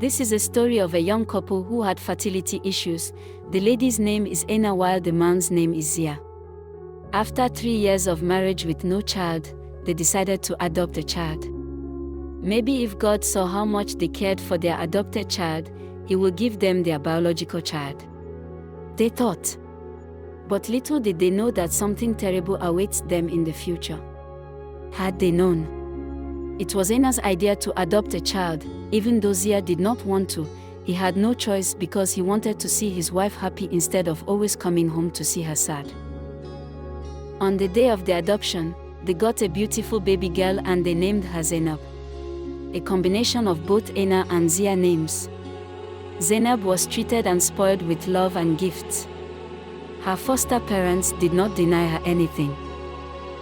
This is a story of a young couple who had fertility issues. The lady's name is Aina while the man's name is Ziah. After 3 years of marriage with no child, they decided to adopt a child. Maybe if God saw how much they cared for their adopted child, He will give them their biological child, they thought. But little did they know that something terrible awaits them in the future. Had they known, it was Aina's idea to adopt a child. Even though Ziah did not want to, he had no choice because he wanted to see his wife happy instead of always coming home to see her sad. On the day of the adoption, they got a beautiful baby girl and they named her Zainab, a combination of both Aina and Ziah names. Zainab was treated and spoiled with love and gifts. Her foster parents did not deny her anything.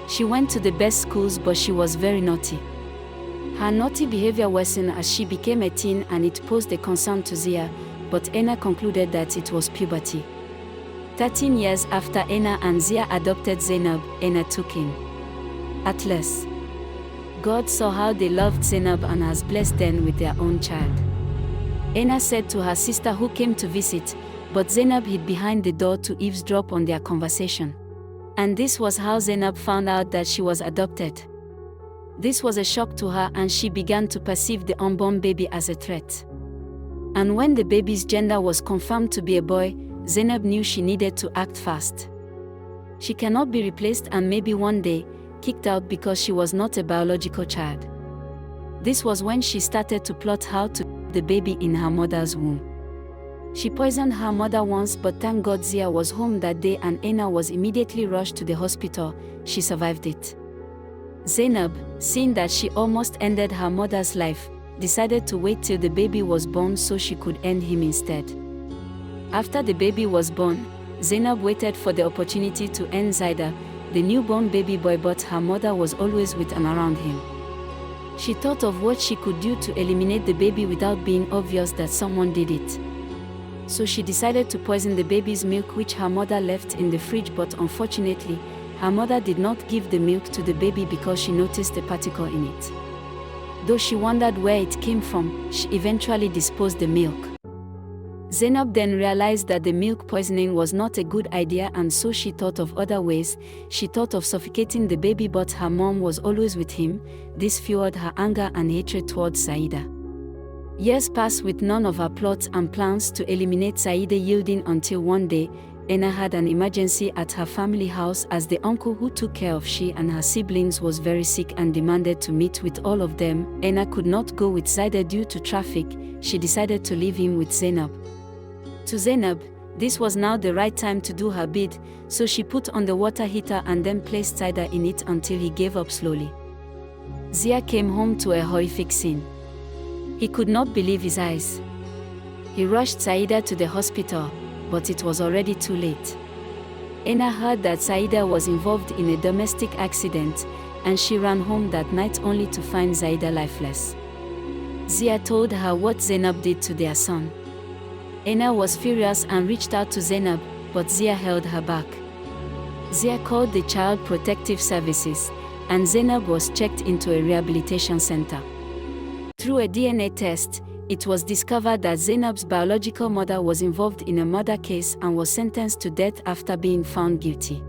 She went to the best schools, but she was very naughty. Her naughty behavior worsened as she became a teen, and it posed a concern to Ziah, but Aina concluded that it was puberty. 13 years after Aina and Ziah adopted Zainab, Aina took in Atlas. God saw how they loved Zainab and has blessed them with their own child. Aina said to her sister who came to visit, but Zainab hid behind the door to eavesdrop on their conversation. And this was how Zainab found out that she was adopted. This was a shock to her, and she began to perceive the unborn baby as a threat. And when the baby's gender was confirmed to be a boy, Zainab knew she needed to act fast. She cannot be replaced and maybe one day kicked out because she was not a biological child. This was when she started to plot how to kill the baby in her mother's womb. She poisoned her mother once, but thank God Ziah was home that day and Aina was immediately rushed to the hospital. She survived it. Zainab, seeing that she almost ended her mother's life, decided to wait till the baby was born so she could end him instead. After the baby was born, Zainab waited for the opportunity to end Ziah, the newborn baby boy, but her mother was always with and around him. She thought of what she could do to eliminate the baby without being obvious that someone did it. So she decided to poison the baby's milk, which her mother left in the fridge, but unfortunately, her mother did not give the milk to the baby because she noticed a particle in it. Though she wondered where it came from, she eventually disposed the milk. Zainab then realized that the milk poisoning was not a good idea, and so she thought of other ways. She thought of suffocating the baby, but her mom was always with him. This fueled her anger and hatred towards Saida. Years passed with none of her plots and plans to eliminate Saida yielding, until one day, Aina had an emergency at her family house as the uncle who took care of she and her siblings was very sick and demanded to meet with all of them. Aina could not go with Saida due to traffic. She decided to leave him with Zainab. To Zainab, this was now the right time to do her bid, so she put on the water heater and then placed Saida in it until he gave up slowly. Ziah came home to a horrific scene. He could not believe his eyes. He rushed Saida to the hospital, but it was already too late. Aina heard that Saida was involved in a domestic accident, and she ran home that night only to find Saida lifeless. Ziah told her what Zainab did to their son. Aina was furious and reached out to Zainab, but Ziah held her back. Ziah called the Child Protective Services, and Zainab was checked into a rehabilitation center. Through a DNA test, it was discovered that Zainab's biological mother was involved in a murder case and was sentenced to death after being found guilty.